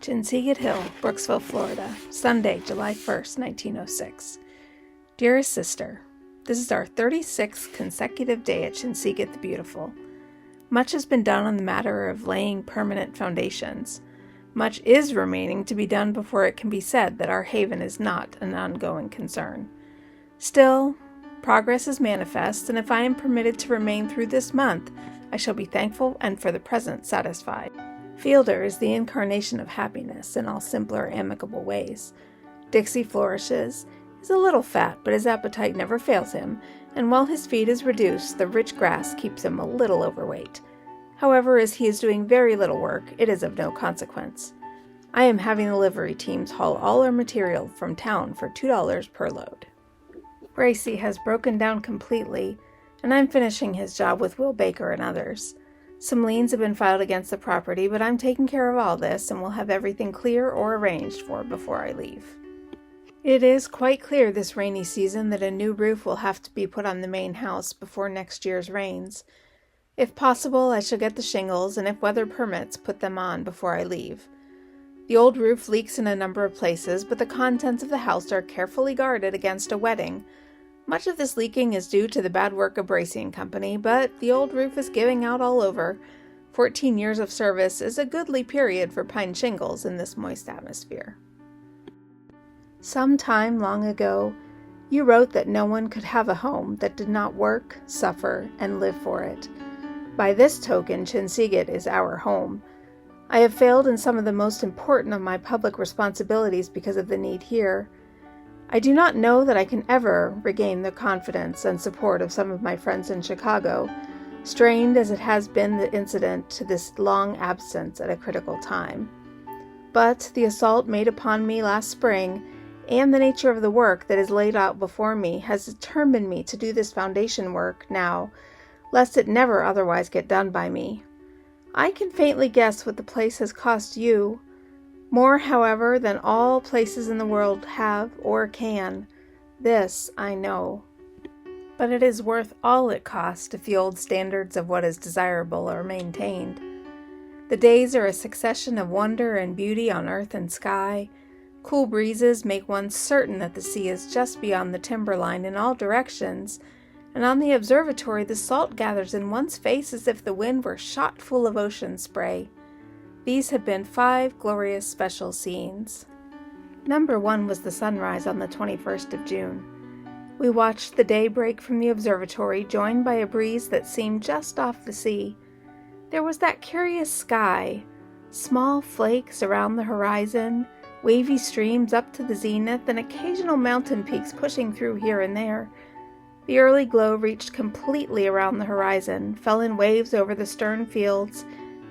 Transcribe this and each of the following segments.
Chinsegut Hill, Brooksville, Florida, Sunday, July 1st, 1906. Dearest Sister, this is our 36th consecutive day at Chinsegut the Beautiful. Much has been done on the matter of laying permanent foundations. Much is remaining to be done before it can be said that our haven is not an ongoing concern. Still, progress is manifest, and if I am permitted to remain through this month, I shall be thankful and for the present satisfied. Fielder is the incarnation of happiness in all simpler, amicable ways. Dixie flourishes. He's a little fat, but his appetite never fails him, and while his feed is reduced, the rich grass keeps him a little overweight. However, as he is doing very little work, it is of no consequence. I am having the livery teams haul all our material from town for $2 per load. Gracie has broken down completely, and I'm finishing his job with Will Baker and others. Some liens have been filed against the property, but I'm taking care of all this and will have everything clear or arranged for before I leave. It is quite clear this rainy season that a new roof will have to be put on the main house before next year's rains. If possible, I shall get the shingles, and if weather permits, put them on before I leave. The old roof leaks in a number of places, but the contents of the house are carefully guarded against a wetting. Much of this leaking is due to the bad work of Bracing Company, but the old roof is giving out all over. 14 years of service is a goodly period for pine shingles in this moist atmosphere. Some time long ago, you wrote that no one could have a home that did not work, suffer, and live for it. By this token, Chinsegut is our home. I have failed in some of the most important of my public responsibilities because of the need here. I do not know that I can ever regain the confidence and support of some of my friends in Chicago, strained as it has been the incident to this long absence at a critical time. But the assault made upon me last spring, and the nature of the work that is laid out before me, has determined me to do this foundation work now, lest it never otherwise get done by me. I can faintly guess what the place has cost you, more, however, than all places in the world have or can. This I know. But it is worth all it costs if the old standards of what is desirable are maintained. The days are a succession of wonder and beauty on earth and sky. Cool breezes make one certain that the sea is just beyond the timberline in all directions, and on the observatory the salt gathers in one's face as if the wind were shot full of ocean spray. These have been 5 glorious special scenes. Number 1 was the sunrise on the 21st of June. We watched the day break from the observatory, joined by a breeze that seemed just off the sea. There was that curious sky, small flakes around the horizon, wavy streams up to the zenith, and occasional mountain peaks pushing through here and there. The early glow reached completely around the horizon, fell in waves over the stern fields,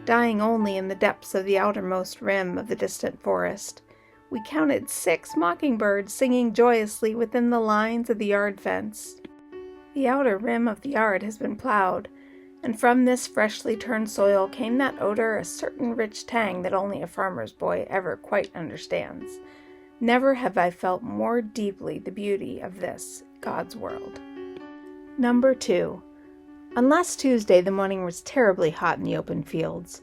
dying only in the depths of the outermost rim of the distant forest. We counted 6 mockingbirds singing joyously within the lines of the yard fence. The outer rim of the yard has been plowed, and from this freshly turned soil came that odor, a certain rich tang that only a farmer's boy ever quite understands. Never have I felt more deeply the beauty of this, God's world. Number 2. On last Tuesday, the morning was terribly hot in the open fields.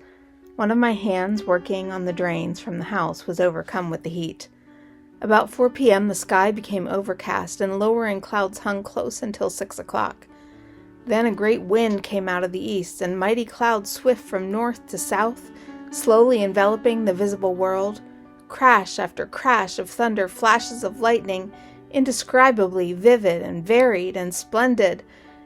One of my hands, working on the drains from the house, was overcome with the heat. About 4 p.m., the sky became overcast, and lowering clouds hung close until 6 o'clock. Then a great wind came out of the east, and mighty clouds swift from north to south, slowly enveloping the visible world. Crash after crash of thunder, flashes of lightning, indescribably vivid and varied and splendid,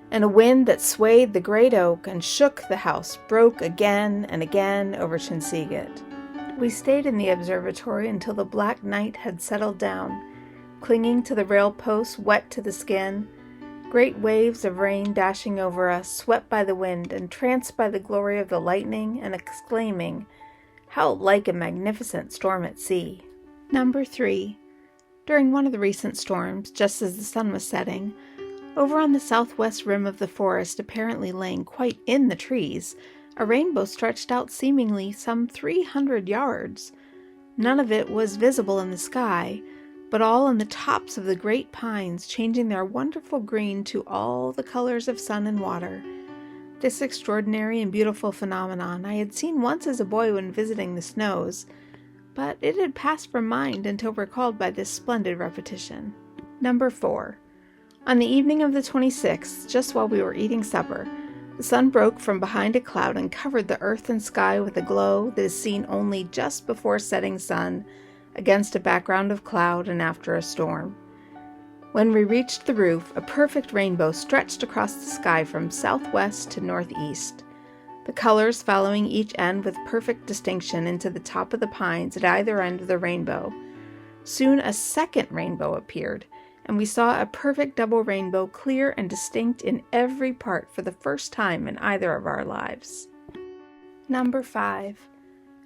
and a wind that swayed the great oak and shook the house broke again and again over Chinsegut. We stayed in the observatory until the black night had settled down, clinging to the rail posts wet to the skin, great waves of rain dashing over us, swept by the wind, entranced by the glory of the lightning, and exclaiming, "How like a magnificent storm at sea!" Number 3. During one of the recent storms, just as the sun was setting, over on the southwest rim of the forest, apparently laying quite in the trees, a rainbow stretched out seemingly some 300 yards. None of it was visible in the sky, but all on the tops of the great pines, changing their wonderful green to all the colors of sun and water. This extraordinary and beautiful phenomenon I had seen once as a boy when visiting the snows, but it had passed from mind until recalled by this splendid repetition. Number 4. On the evening of the 26th, just while we were eating supper, the sun broke from behind a cloud and covered the earth and sky with a glow that is seen only just before setting sun against a background of cloud and after a storm. When we reached the roof, a perfect rainbow stretched across the sky from southwest to northeast, the colors following each end with perfect distinction into the top of the pines at either end of the rainbow. Soon a second rainbow appeared, and we saw a perfect double rainbow, clear and distinct in every part for the first time in either of our lives. Number 5.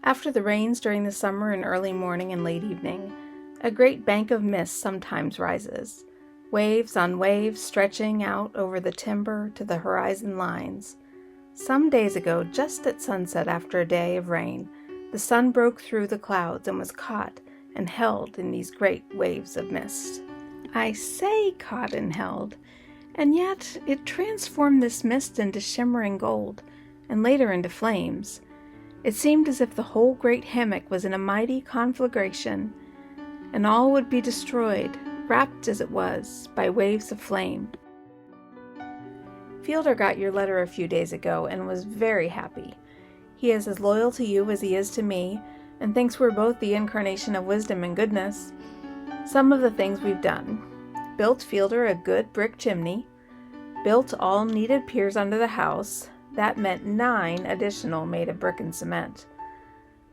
After the rains during the summer and early morning and late evening, a great bank of mist sometimes rises, waves on waves stretching out over the timber to the horizon lines. Some days ago, just at sunset after a day of rain, the sun broke through the clouds and was caught and held in these great waves of mist. I say caught and held, and yet it transformed this mist into shimmering gold, and later into flames. It seemed as if the whole great hammock was in a mighty conflagration, and all would be destroyed, wrapped as it was, by waves of flame. Fielder got your letter a few days ago and was very happy. He is as loyal to you as he is to me, and thinks we're both the incarnation of wisdom and goodness. Some of the things we've done. Built Fielder a good brick chimney. Built all needed piers under the house. That meant 9 additional made of brick and cement.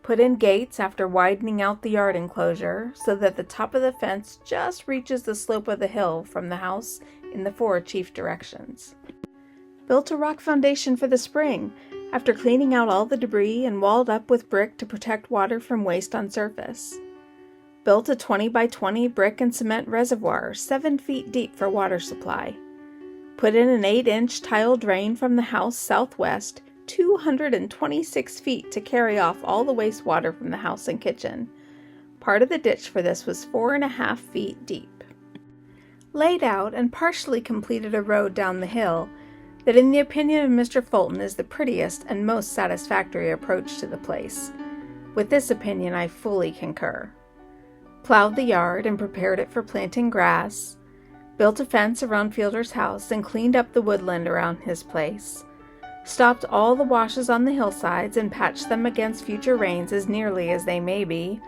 Put in gates after widening out the yard enclosure so that the top of the fence just reaches the slope of the hill from the house in the 4 chief directions. Built a rock foundation for the spring after cleaning out all the debris and walled up with brick to protect water from waste on surface. Built a 20 by 20 brick and cement reservoir 7 feet deep for water supply. Put in an 8-inch tile drain from the house southwest 226 feet to carry off all the wastewater from the house and kitchen. Part of the ditch for this was 4.5 feet deep. Laid out and partially completed a road down the hill that in the opinion of Mr. Fulton is the prettiest and most satisfactory approach to the place. With this opinion I fully concur. Plowed the yard and prepared it for planting grass, built a fence around Fielder's house and cleaned up the woodland around his place, stopped all the washes on the hillsides and patched them against future rains as nearly as they may be,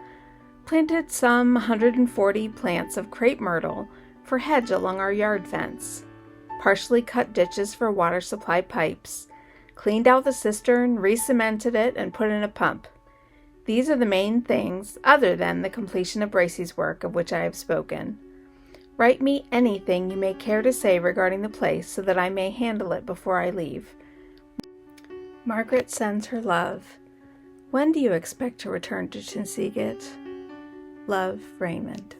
planted some 140 plants of crepe myrtle for hedge along our yard fence, partially cut ditches for water supply pipes, cleaned out the cistern, re-cemented it, and put in a pump. These are the main things, other than the completion of Bracey's work of which I have spoken. Write me anything you may care to say regarding the place so that I may handle it before I leave. Margaret sends her love. When do you expect to return to Chinseagut? Love, Raymond.